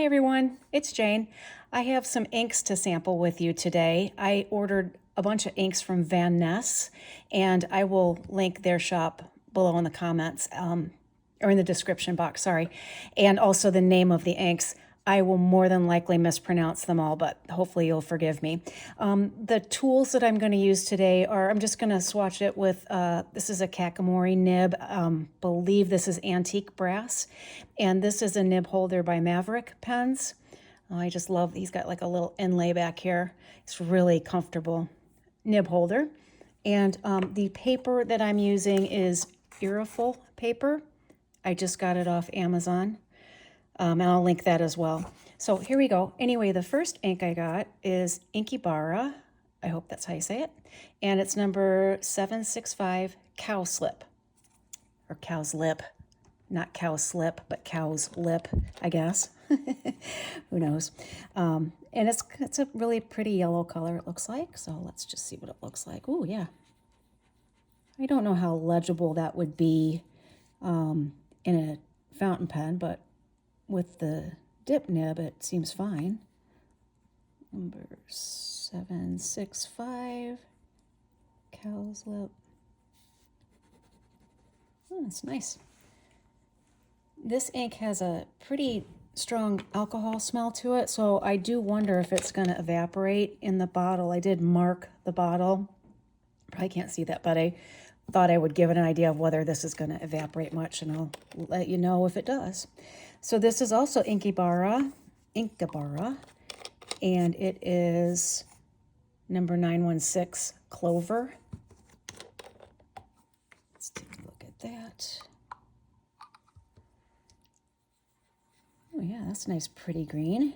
everyone, it's Jane. I have some inks to sample with you today. I ordered a bunch of inks from Vanness, and I will link their shop below in the comments, or in the description box, sorry, and also the name of the inks. I will more than likely mispronounce them all, but hopefully you'll forgive me. The tools that I'm going to use today are, I'm just going to swatch it with, this is a Kakamori nib. Believe this is antique brass. And this is a nib holder by Maverick Pens. I just love, he's got like a little inlay back here. It's really comfortable nib holder. And the paper that I'm using is Irreful paper. I just got it off Amazon. And I'll link that as well. So here we go. Anyway, the first ink I got is Inkebara. I hope that's how you say it. And it's number 765 Cowslip. Or Cowslip. Not Cowslip, but Cow's Lip, I guess. Who knows? And it's a really pretty yellow color, it looks like. So let's just see what it looks like. Oh, yeah. I don't know how legible that would be in a fountain pen, but with the dip nib, it seems fine. Number 765, Cowslip. Oh, that's nice. This ink has a pretty strong alcohol smell to it, so I do wonder if it's going to evaporate in the bottle. I did mark the bottle. Probably can't see that, but I thought I would give it an idea of whether this is going to evaporate much, and I'll let you know if it does. So this is also Inkebara, and it is number 916 Clover. Let's take a look at that. Oh yeah, that's a nice pretty green.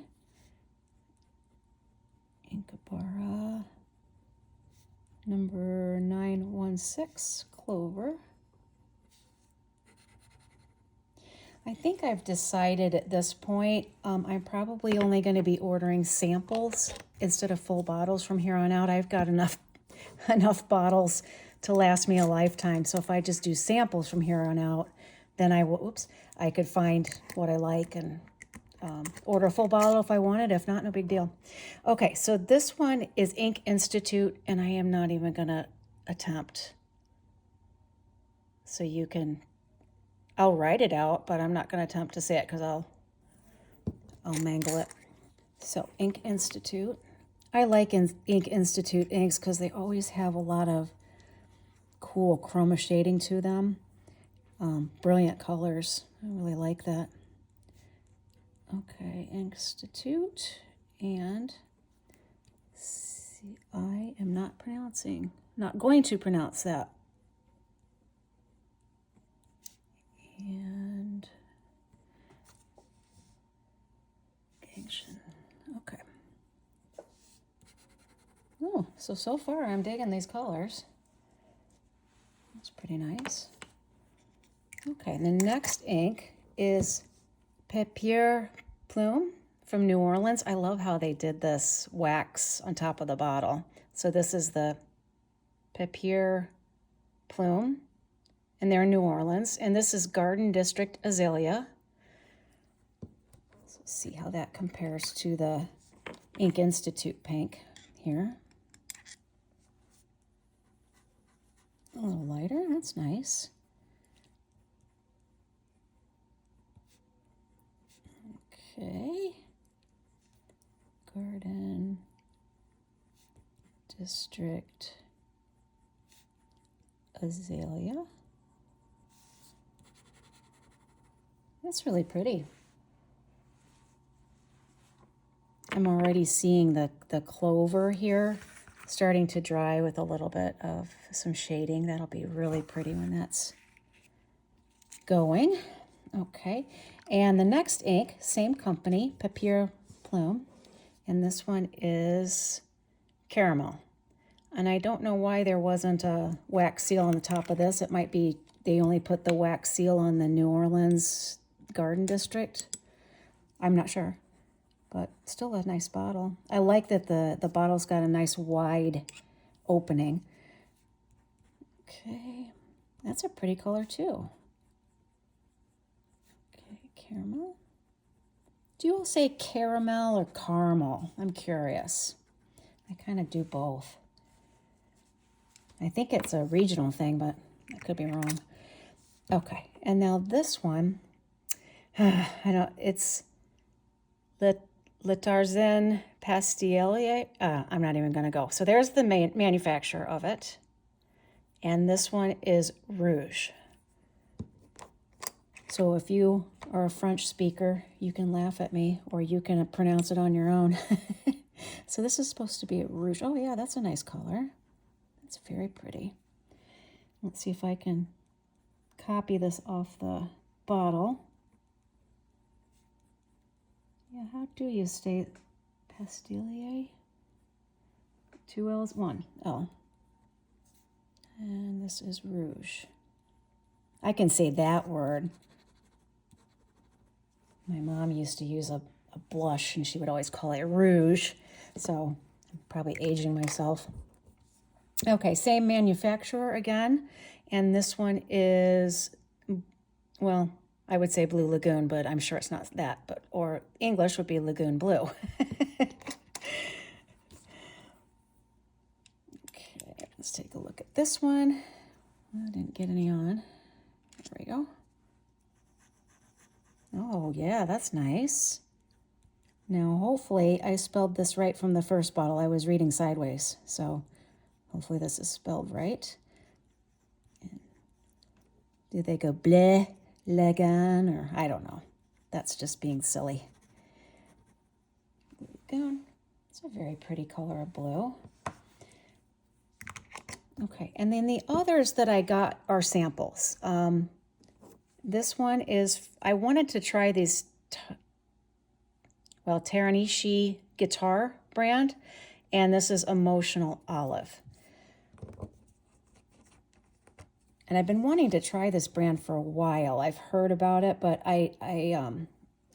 Inkebara, number 916 Clover. I think I've decided at this point I'm probably only going to be ordering samples instead of full bottles from here on out. I've got enough bottles to last me a lifetime. So if I just do samples from here on out, then I could find what I like and order a full bottle if I wanted. If not, no big deal. Okay, so this one is Ink Institute, and I am not even going to attempt. So I'll write it out, but I'm not going to attempt to say it because I'll mangle it. So Ink Institute. I like Ink Institute inks because they always have a lot of cool chroma shading to them. Brilliant colors. I really like that. Okay, Ink Institute, and see, I am not going to pronounce that. And action. Okay. Oh, so far I'm digging these colors. That's pretty nice. Okay, and the next ink is Papier Plume from New Orleans. I love how they did this wax on top of the bottle. So this is the Papier Plume, and they're in New Orleans. And this is Garden District Azalea. So let's see how that compares to the Ink Institute pink here. A little lighter, that's nice. Okay. Garden District Azalea. That's really pretty. I'm already seeing the clover here starting to dry with a little bit of some shading. That'll be really pretty when that's going. Okay, and the next ink, same company, Papier Plume, and this one is Caramel. And I don't know why there wasn't a wax seal on the top of this. It might be they only put the wax seal on the New Orleans Garden District. I'm not sure, but still a nice bottle. I like that the bottle's got a nice wide opening. Okay, that's a pretty color too. Okay, caramel. Do you all say caramel or caramel? I'm curious. I kind of do both. I think it's a regional thing, but I could be wrong. Okay, and now this one, I don't, it's Le Tarzan Pastellier. I'm not even going to go. So there's the manufacturer of it. And this one is Rouge. So if you are a French speaker, you can laugh at me, or you can pronounce it on your own. So this is supposed to be Rouge. Oh yeah, that's a nice color. That's very pretty. Let's see if I can copy this off the bottle. Yeah, how do you say Pastellier? 2 L's, 1 L. And this is Rouge. I can say that word. My mom used to use a blush, and she would always call it Rouge. So I'm probably aging myself. Okay, same manufacturer again. And this one is, well, I would say Blue Lagoon, but I'm sure it's not that. But or English would be Lagoon Blue. Okay, let's take a look at this one. I didn't get any on. There we go. Oh, yeah, that's nice. Now, hopefully, I spelled this right from the first bottle. I was reading sideways, so hopefully this is spelled right. Do they go Bleu, Lagon, or I don't know. That's just being silly. Lagoon. It's a very pretty color of blue. Okay, and then the others that I got are samples. This one is, I wanted to try these, Teranishi guitar brand, and this is Emotional Olive. And I've been wanting to try this brand for a while. I've heard about it, but I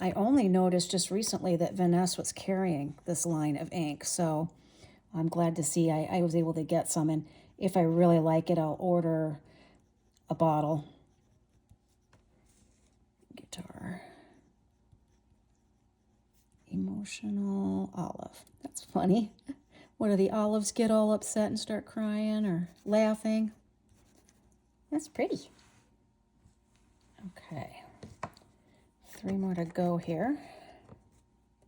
only noticed just recently that Vanness was carrying this line of ink, so I'm glad to see I was able to get some, and if I really like it, I'll order a bottle. Guitar. Emotional Olive. That's funny. What do the olives get all upset and start crying or laughing? That's pretty. Okay. 3 more to go here.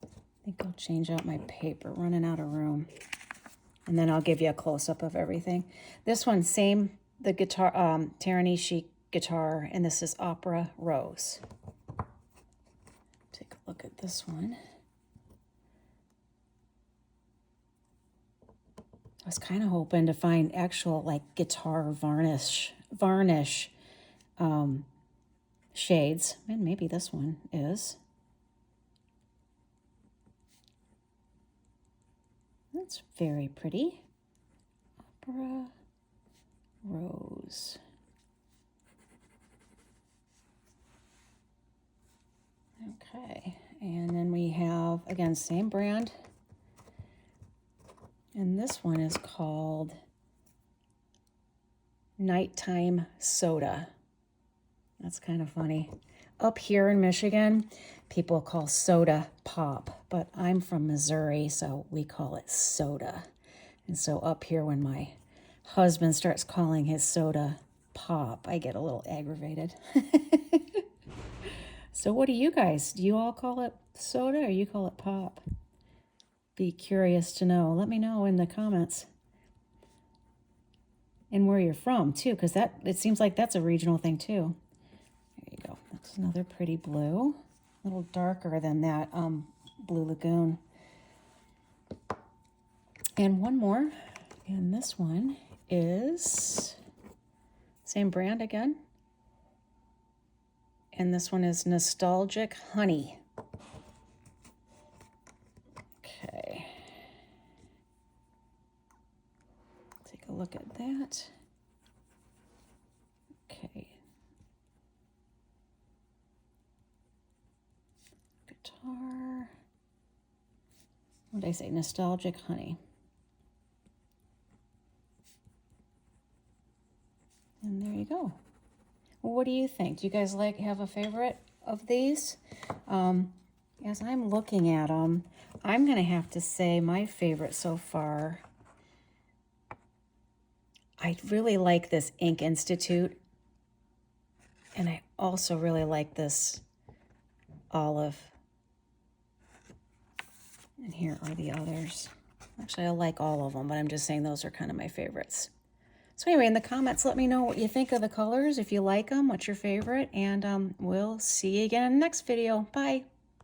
I think I'll change out my paper, running out of room. And then I'll give you a close-up of everything. This one, same, the guitar, Teranishi guitar, and this is Opera Rose. Take a look at this one. I was kind of hoping to find actual like guitar varnish shades, and maybe this one is. That's very pretty. Opera Rose. Okay, and then we have, again, same brand. And this one is called Nighttime Soda. That's kind of funny. Up here in Michigan, people call soda pop, but I'm from Missouri, so we call it soda. And so up here, when my husband starts calling his soda pop, I get a little aggravated. So what do you guys, do you all call it soda or you call it pop? Be curious to know. Let me know in the comments. And where you're from too, because that, it seems like that's a regional thing too. There you go. That's another pretty blue. A little darker than that Blue Lagoon. And one more. And this one is same brand again. And this one is Nostalgic Honey. Okay. Take a look at that. Okay. Guitar. What did I say? Nostalgic Honey. And there you go. Well, what do you think? Do you guys have a favorite of these? As I'm looking at them, I'm going to have to say my favorite so far, I really like this Ink Institute, and I also really like this olive. And here are the others. Actually, I like all of them, but I'm just saying those are kind of my favorites. So anyway, in the comments, let me know what you think of the colors, if you like them, what's your favorite, and we'll see you again in the next video. Bye.